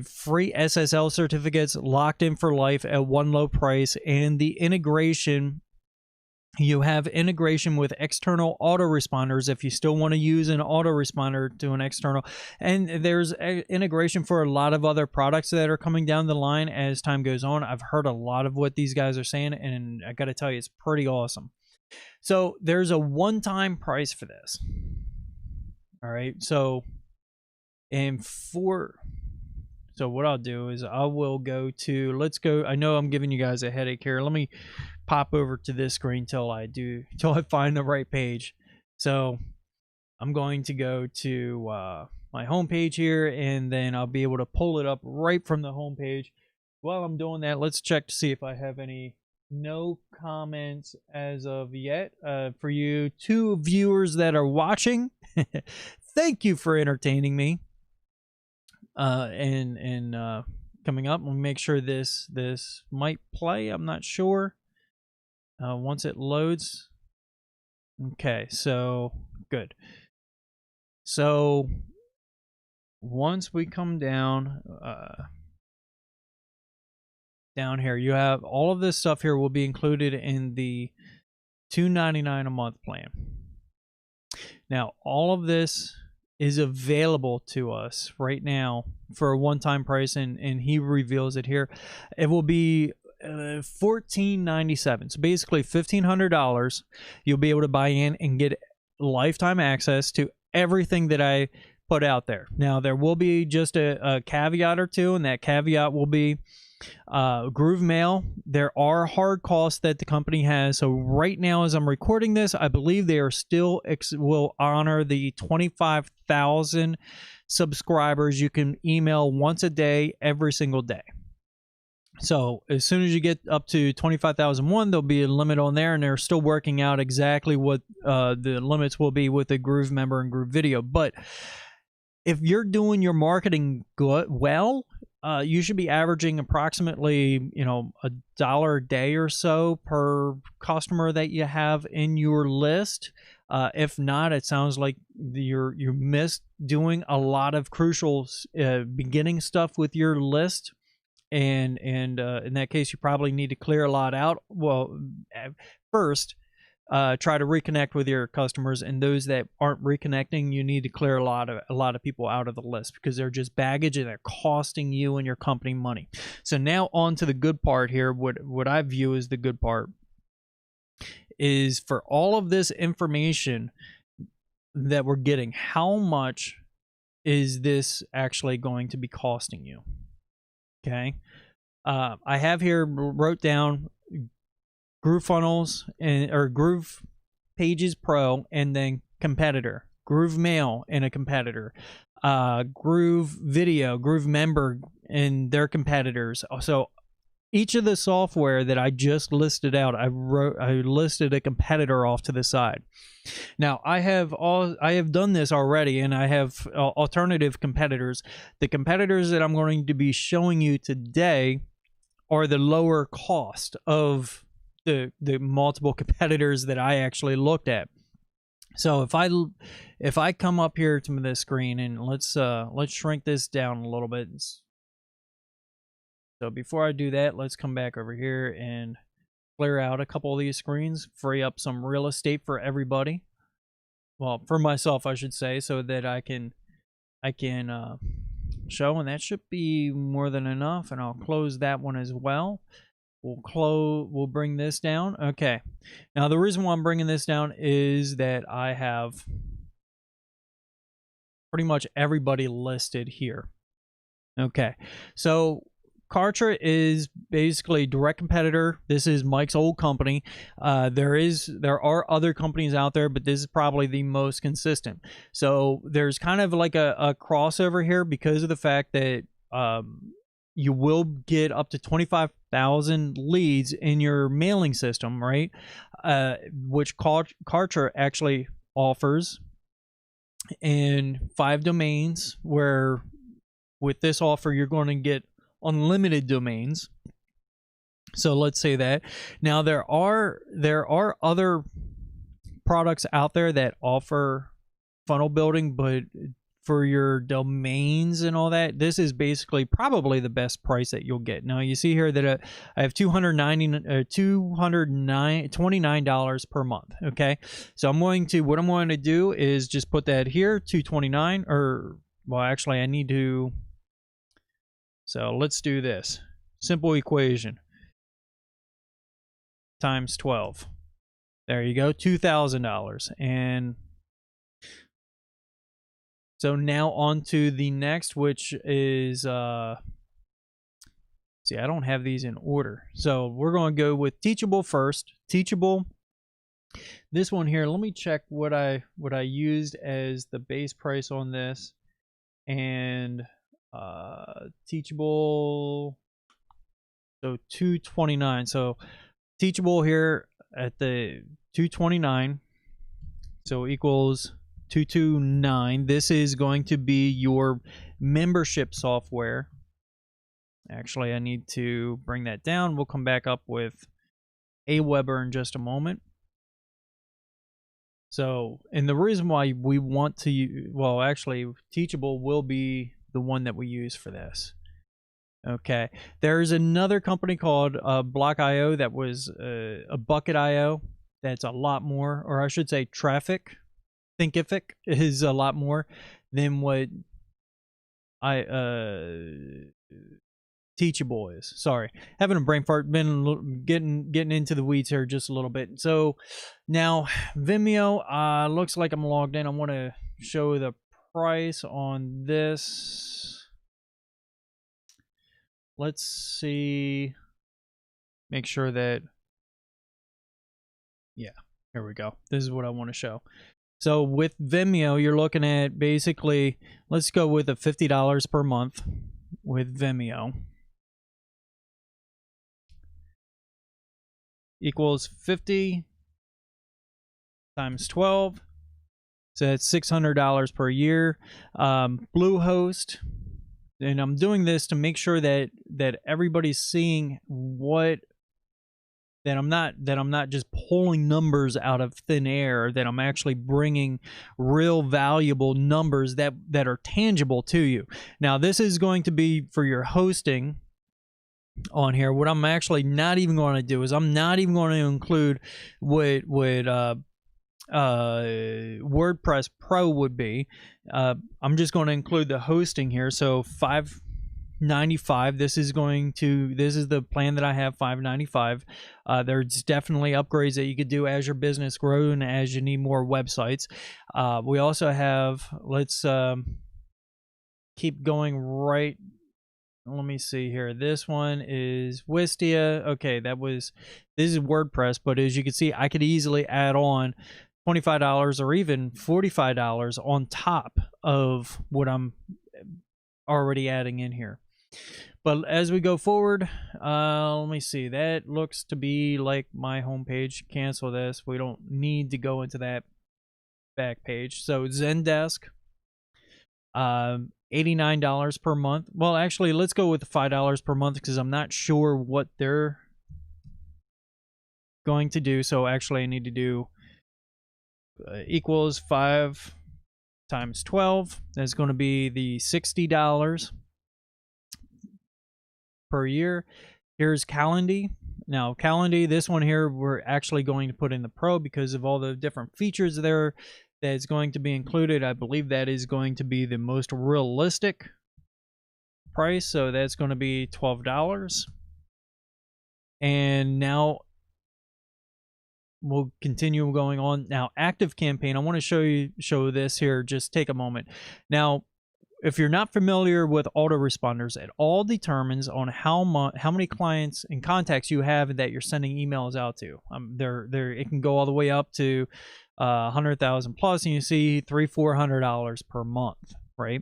free SSL certificates locked in for life at one low price, and the integration. You have integration with external autoresponders if you still want to use an autoresponder to an external. And there's integration for a lot of other products that are coming down the line as time goes on. I've heard a lot of what these guys are saying, and I got to tell you, it's pretty awesome. So there's a one-time price for this. All right. So what I'll do is I will go to, let's go. I know I'm giving you guys a headache here. Let me pop over to this screen till I find the right page. So I'm going to go to my home page here, and then I'll be able to pull it up right from the home page. While I'm doing that, let's check to see if I have no comments as of yet. For you two viewers that are watching, thank you for entertaining me. Coming up, we'll make sure this might play. I'm not sure. Once it loads. Okay, so good. So once we come down here, you have all of this stuff here will be included in the $299 a month plan. Now, all of this is available to us right now for a one-time price, and he reveals it here. It will be $14.97. So basically $1,500. You'll be able to buy in and get lifetime access to everything that I put out there. Now, there will be just a caveat or two, and that caveat will be Groove Mail. There are hard costs that the company has. So right now, as I'm recording this, I believe they are still will honor the 25,000 subscribers. You can email once a day, every single day. So as soon as you get up to 25,001, there'll be a limit on there, and they're still working out exactly what the limits will be with the Groove member and GrooveVideo. But if you're doing your marketing well, you should be averaging approximately, $1 a day or so per customer that you have in your list. If not, it sounds like you missed doing a lot of crucial beginning stuff with your list. And in that case, you probably need to clear a lot out. Well, first, try to reconnect with your customers, and those that aren't reconnecting, you need to clear a lot of people out of the list because they're just baggage and they're costing you and your company money. So now on to the good part here. What I view as the good part is for all of this information that we're getting, how much is this actually going to be costing you? Okay. I have here wrote down GrooveFunnels or Groove Pages Pro, and then competitor, GrooveMail and a competitor, GrooveVideo, GrooveMember and their competitors. So each of the software that I just listed out, I listed a competitor off to the side. Now I have done this already, and I have alternative competitors. The competitors that I'm going to be showing you today are the lower cost of the multiple competitors that I actually looked at. So if I come up here to the screen, and let's shrink this down a little bit. So before I do that, let's come back over here and clear out a couple of these screens, free up some real estate for everybody. Well, for myself, I should say, so that I can show, and that should be more than enough. And I'll close that one as well. We'll bring this down. Okay. Now the reason why I'm bringing this down is that I have pretty much everybody listed here. Okay. So Kartra is basically a direct competitor. This is Mike's old company. There are other companies out there, but this is probably the most consistent. So there's kind of like a crossover here because of the fact that you will get up to 25,000 leads in your mailing system, right? Which Kartra actually offers, and 5 domains, where with this offer you're going to get unlimited domains. So let's say that. Now there are other products out there that offer funnel building, but for your domains and all that, this is basically probably the best price that you'll get. Now you see here that I have $229 per month. Okay, so what I'm going to do is just put that here, $229, or well, actually I need to. So let's do this simple equation times 12. There you go, $2,000. And so now on to the next, which is, see, I don't have these in order. So we're going to go with Teachable first. Teachable. This one here, let me check what I used as the base price on this. And Teachable, so $229. So Teachable here at the $229, so equals $229. This is going to be your membership software. Actually, I need to bring that down. We'll come back up with AWeber in just a moment. So, and the reason why we want to, well, actually, Teachable will be the one that we use for this. Okay, there's another company called BlackEye that was a Bucket.io. That's a lot more, or I should say Thinkific is a lot more than what Teachable is. Sorry, having a brain fart. Been getting into the weeds here just a little bit. So now Vimeo, looks like I'm logged in. I want to show the price on this. Let's see. Make sure that, yeah, here we go. This is what I want to show. So with Vimeo, you're looking at basically, let's go with a $50 per month with Vimeo. Equals 50 times 12. So that's $600 per year. Bluehost, and I'm doing this to make sure that everybody's seeing that I'm not just pulling numbers out of thin air, that I'm actually bringing real valuable numbers that are tangible to you. Now this is going to be for your hosting, on here. What I'm actually not even going to do is I'm not even going to include what WordPress Pro would be. I'm just going to include the hosting here. So $5.95. This is the plan that I have, $5.95. There's definitely upgrades that you could do as your business grows and as you need more websites. We also have, let's keep going right. Let me see here. This one is Wistia. Okay, this is WordPress, but as you can see, I could easily add on $25 or even $45 on top of what I'm already adding in here. But as we go forward, let me see. That looks to be like my homepage. Cancel this. We don't need to go into that back page. So Zendesk, $89 per month. Well, actually, let's go with the $5 per month because I'm not sure what they're going to do. So actually, I need to do equals 5 times 12. That's going to be the $60 per year. Here's Calendly. Now, Calendly, this one here, we're actually going to put in the Pro because of all the different features there that's going to be included. I believe that is going to be the most realistic price. So that's going to be $12. And now we'll continue going on. Now, ActiveCampaign, I want to show this here. Just take a moment. Now, if you're not familiar with autoresponders, it all determines on how many clients and contacts you have that you're sending emails out to. It can go all the way up to 100,000 plus, and you see $300-400 per month, right?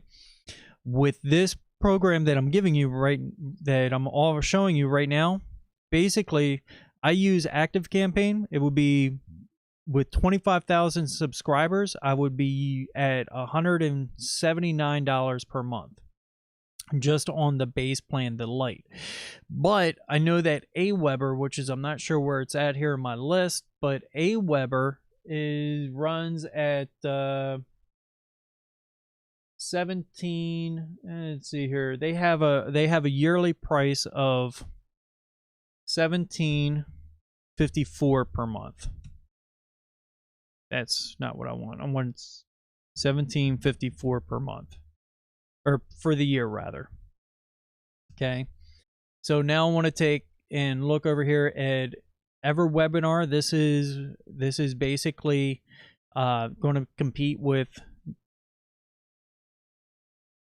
With this program that I'm giving you that I'm all showing you right now, basically, I use ActiveCampaign. It would be with 25,000 subscribers, I would be at $179 per month, just on the base plan, the Lite. But I know that Aweber, which is, I'm not sure where it's at here in my list, but Aweber runs at 17. Let's see here. They have a yearly price of $17.54 per month. That's not what I want. I want $17.54 per month, or for the year rather. Okay. So now I want to take and look over here at EverWebinar. This is basically going to compete with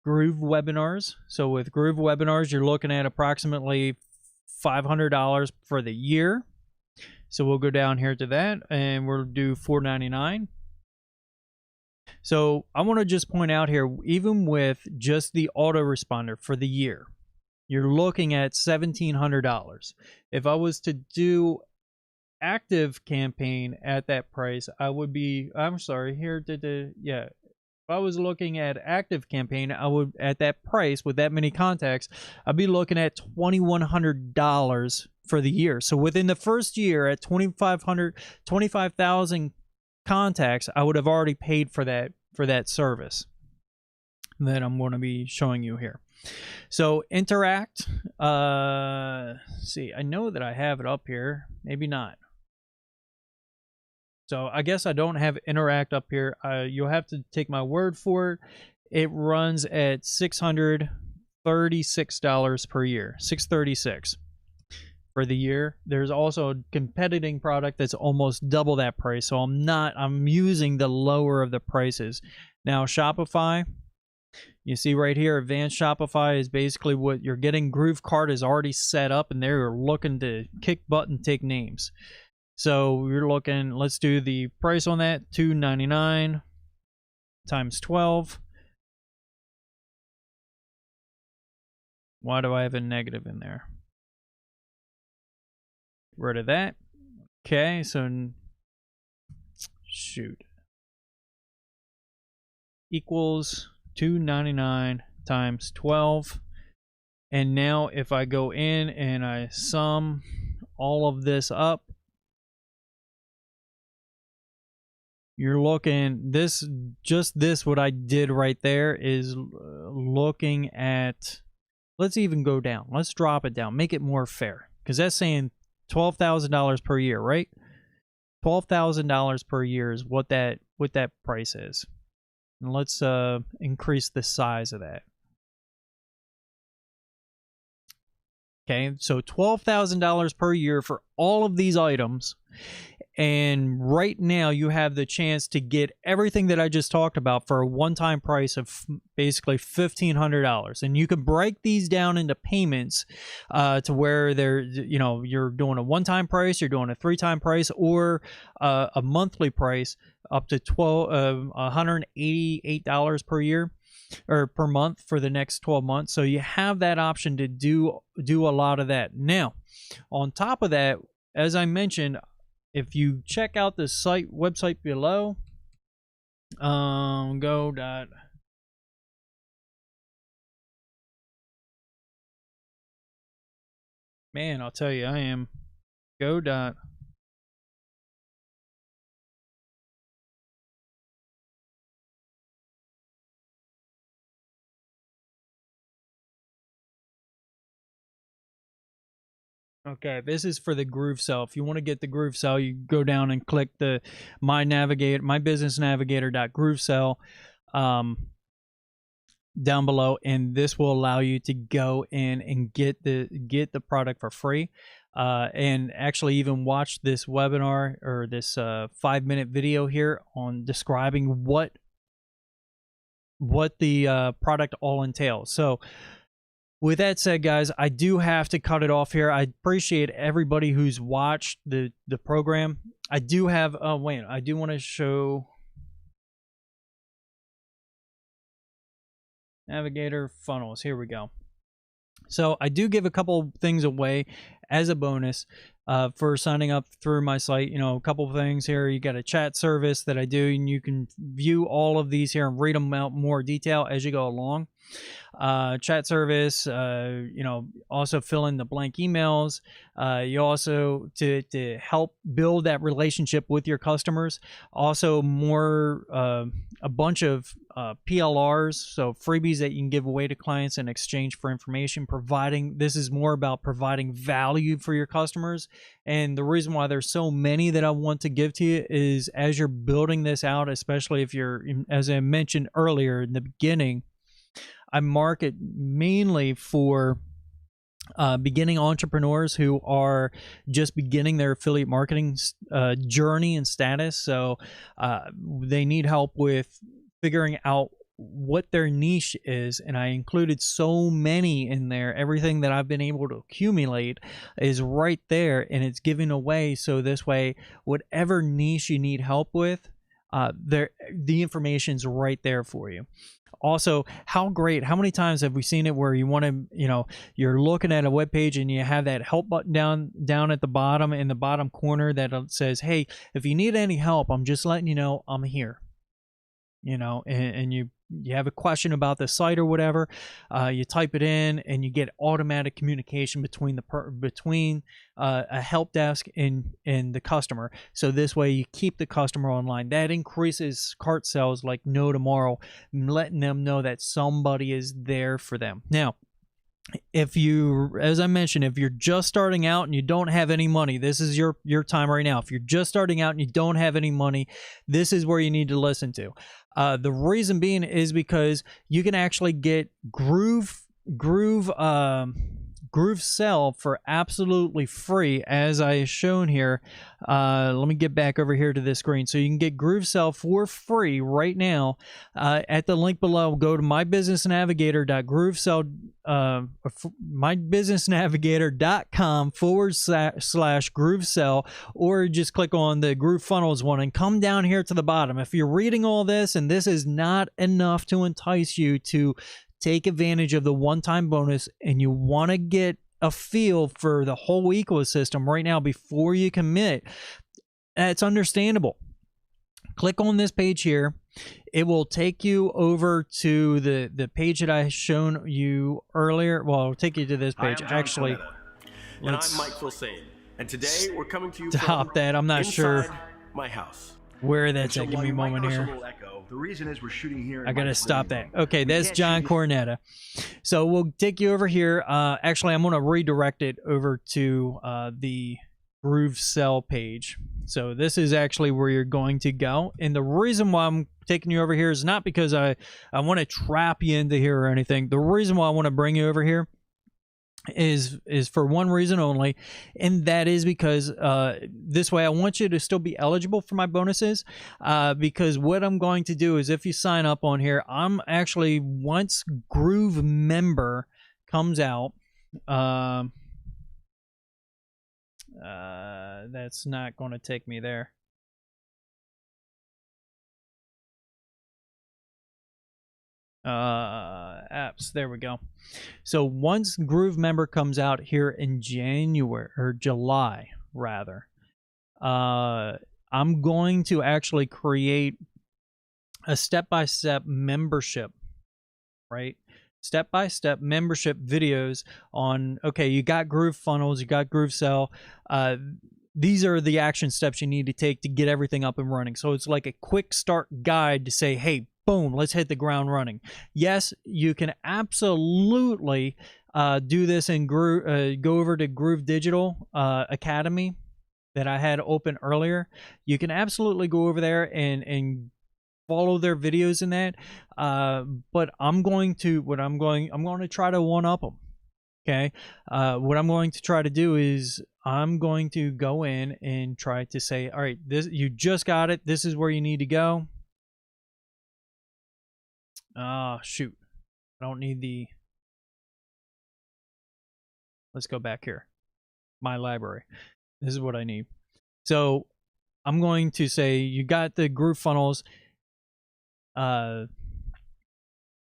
GrooveWebinars. So with GrooveWebinars, you're looking at approximately $500 for the year. So we'll go down here to that, and we'll do $4.99. So I want to just point out here, even with just the autoresponder for the year, you're looking at $1,700. If I was to do ActiveCampaign at that price, I would be, I'm sorry, here if I was looking at ActiveCampaign, I would, at that price with that many contacts, I'd be looking at $2,100 for the year. So within the first year at 25,000 contacts, I would have already paid for that service that I'm going to be showing you here. So Interact, see, I know that I have it up here, maybe not. So I guess I don't have Interact up here. You'll have to take my word for it. It runs at $636 per year, $636 for the year. There's also a competing product that's almost double that price. So I'm using the lower of the prices. Now Shopify, you see right here, advanced Shopify is basically what you're getting. GrooveCart is already set up and they're looking to kick butt and take names. So we're looking, let's do the price on that, $2.99 times 12. Why do I have a negative in there? Get rid of that. Okay, so shoot. Equals $2.99 times 12. And now if I go in and I sum all of this up, you're looking, what I did right there is looking at let's even go down. Let's drop it down. Make it more fair, because that's saying $12,000 per year, right? $12,000 per year is what that price is. And let's increase the size of that. Okay, so $12,000 per year for all of these items. And right now you have the chance to get everything that I just talked about for a one-time price of basically $1,500. And you can break these down into payments to where they're, you know, you're doing a one-time price, you're doing a three-time price, or a monthly price up to $188 per year or per month for the next 12 months. So you have that option to do a lot of that. Now, on top of that, as I mentioned, if you check out the website below, man, I'll tell you, I am go. Okay, this is for the GrooveCell. If you want to get the GrooveCell, you go down and click the mybusinessnavigator.groovecell down below, and this will allow you to go in and get the product for free, and actually even watch this webinar or this 5-minute video here on describing what the product all entails. So with that said, guys, I do have to cut it off here. I appreciate everybody who's watched the program. I do have, I do want to show Navigator funnels. Here we go. So I do give a couple things away as a bonus for signing up through my site. You know, a couple of things here. You got a chat service that I do, and you can view all of these here and read them out in more detail as you go along. Chat service, you know, also fill in the blank emails. You also to help build that relationship with your customers. Also more a bunch of PLRs, so freebies that you can give away to clients in exchange for information. This is more about providing value for your customers. And the reason why there's so many that I want to give to you is as you're building this out, especially if you're, as I mentioned earlier in the beginning, I market mainly for beginning entrepreneurs who are just beginning their affiliate marketing journey and status. So they need help with figuring out what their niche is, and I included so many in there. Everything that I've been able to accumulate is right there, and it's given away. So this way, whatever niche you need help with, the information's right there for you. Also, how many times have we seen it where you want to, you know, you're looking at a web page and you have that help button down at the bottom in the bottom corner that says, hey, if you need any help, I'm just letting you know I'm here. You know, and you have a question about the site or whatever, you type it in and you get automatic communication between a help desk and the customer. So this way you keep the customer online. That increases cart sales like no tomorrow, letting them know that somebody is there for them. Now, as I mentioned, if you're just starting out and you don't have any money, this is your time right now. If you're just starting out and you don't have any money, this is where you need to listen to. The reason being is because you can actually get GrooveCell for absolutely free, as I shown here. Let me get back over here to this screen. So you can get GrooveCell for free right now at the link below. Go to mybusinessnavigator.groovecell.com/GrooveCell, or just click on the GrooveFunnels one and come down here to the bottom. If you're reading all this and this is not enough to entice you to take advantage of the one-time bonus and you want to get a feel for the whole ecosystem right now before you commit, it's understandable. Click on this page here. It will take you over to the page that I shown you earlier. Well, it'll take you to this page. Actually, and I'm Mike Pfohl, and today we're coming to you stop from that. I'm not sure my house. Where that's at. Give me a moment here. Echo The reason is we're shooting here. I gotta stop that. Okay, that's John Cornett. So we'll take you over here. Actually, I'm gonna redirect it over to the GrooveSell page. So this is actually where you're going to go. And the reason why I'm taking you over here is not because I want to trap you into here or anything. The reason why I want to bring you over here is for one reason only, and that is because this way I want you to still be eligible for my bonuses, because what I'm going to do is if you sign up on here, I'm actually, once Groove Member comes out, that's not going to take me there. Apps, there we go. So once Groove Member comes out here in January, or July rather, I'm going to actually create a step-by-step membership, right? Step-by-step membership videos on, okay, you got GrooveFunnels, you got GrooveSell. These are the action steps you need to take to get everything up and running. So it's like a quick start guide to say, hey, boom, let's hit the ground running. Yes, you can absolutely do this and go over to GrooveDigital Academy that I had open earlier. You can absolutely go over there and follow their videos in that. But I'm going to try to one-up them. Okay. What I'm going to try to do is I'm going to go in and try to say, all right, this, you just got it. This is where you need to go. Shoot. I don't need the... Let's go back here. My library. This is what I need. So I'm going to say, you got the GrooveFunnels.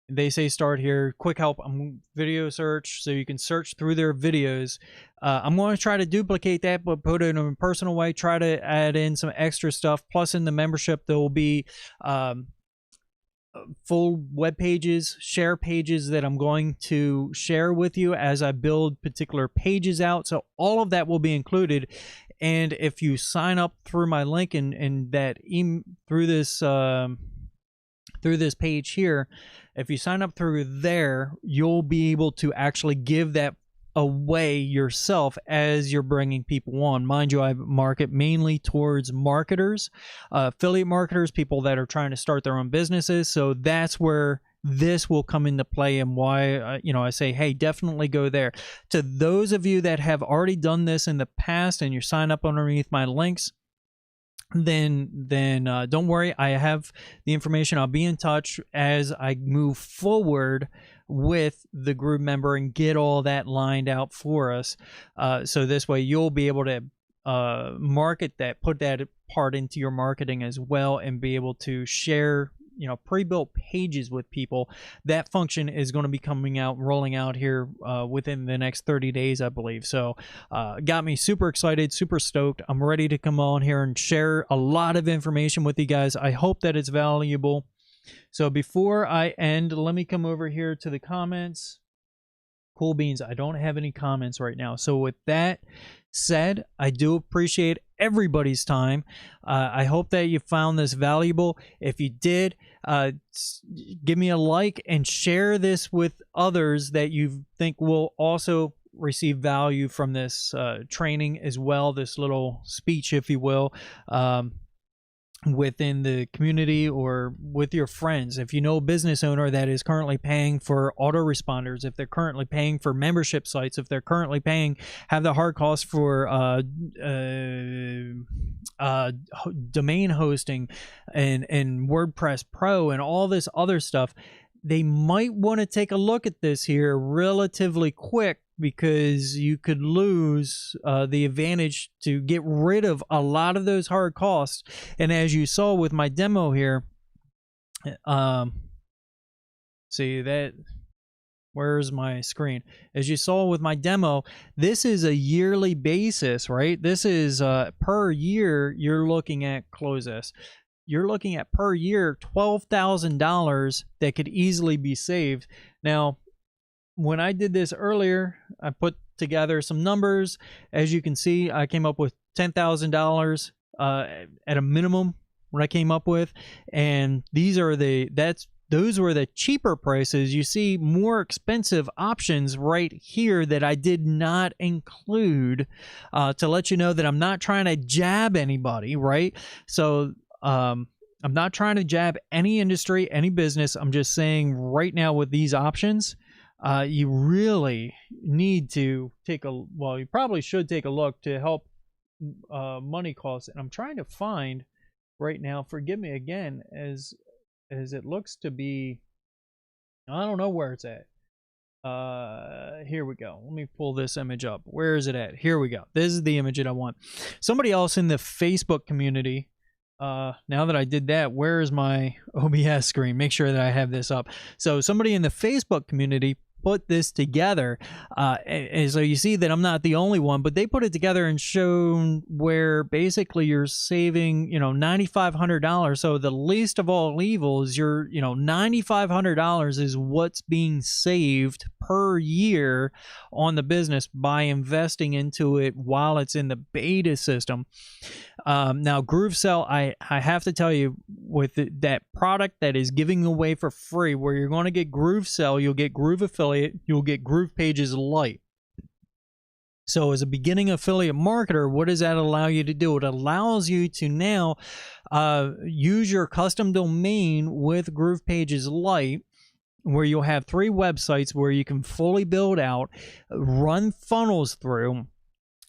They say start here. Quick help. I'm video search, so you can search through their videos. I'm going to try to duplicate that, but put it in a personal way. Try to add in some extra stuff. Plus, in the membership, there will be full web pages, share pages that I'm going to share with you as I build particular pages out. So all of that will be included. And if you sign up through my link and that through this page here, if you sign up through there, you'll be able to actually give that away yourself as you're bringing people on. Mind you, I market mainly towards marketers, affiliate marketers, people that are trying to start their own businesses. So that's where this will come into play, and why I say, hey, definitely go there. To those of you that have already done this in the past and you sign up underneath my links, then don't worry, I have the information. I'll be in touch as I move forward with the Groove Member and get all that lined out for us. So this way you'll be able to market that, put that part into your marketing as well, and be able to share pre-built pages with people. That function is going to be rolling out here within the next 30 days, I believe. So got me super excited, super stoked. I'm ready to come on here and share a lot of information with you guys. I hope that it's valuable. So before I end, let me come over here to the comments. Cool beans. I don't have any comments right now. So with that said, I do appreciate everybody's time. I hope that you found this valuable. If you did, give me a like and share this with others that you think will also receive value from this training as well, this little speech, if you will, within the community or with your friends. If you know a business owner that is currently paying for autoresponders, if they're currently paying for membership sites, if they're currently have the hard costs for domain hosting and WordPress Pro and all this other stuff, they might want to take a look at this here relatively quick, because you could lose the advantage to get rid of a lot of those hard costs. And as you saw with my demo here, see that, where's my screen? As you saw with my demo, this is a yearly basis, right? This is per year. You're looking at, close this. You're looking at per year $12,000 that could easily be saved. Now, when I did this earlier, I put together some numbers. As you can see, I came up with $10,000 at a minimum, what I came up with, and these are those were the cheaper prices. You see more expensive options right here that I did not include to let you know that I'm not trying to jab anybody, right? So I'm not trying to jab any industry, any business. I'm just saying right now with these options, you really need to you probably should take a look to help money costs. And I'm trying to find right now, forgive me again, as it looks to be, I don't know where it's at. Here we go. Let me pull this image up. Where is it at? Here we go. This is the image that I want. Somebody else in the Facebook community, now that I did that, where is my OBS screen? Make sure that I have this up. So somebody in the Facebook community put this together, and so you see that I'm not the only one, but they put it together and shown where basically you're saving, $9,500. So the least of all evils, $9,500 is what's being saved per year on the business by investing into it while it's in the beta system. Now GrooveSell, I have to tell you, with that product that is giving away for free, where you're going to get GrooveSell, you'll get Groove Affiliate, you'll get Groove Pages Lite. So as a beginning affiliate marketer, what does that allow you to do? It allows you to now use your custom domain with Groove Pages Lite, where you'll have 3 websites where you can fully build out, run funnels through,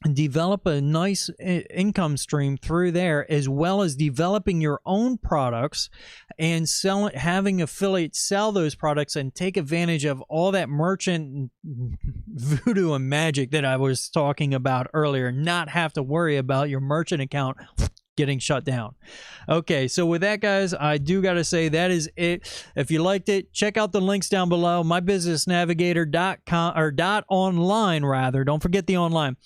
and develop a nice income stream through there, as well as developing your own products and having affiliates sell those products and take advantage of all that merchant voodoo and magic that I was talking about earlier. Not have to worry about your merchant account getting shut down. Okay, so with that, guys, I do got to say that is it. If you liked it, check out the links down below. mybusinessnavigator.com or .online rather. Don't forget the online.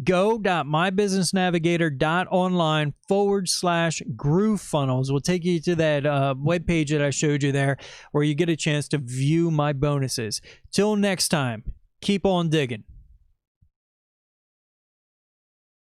go.mybusinessnavigator.online/GrooveFunnels will take you to that webpage that I showed you there, where you get a chance to view my bonuses. Till next time, keep on digging.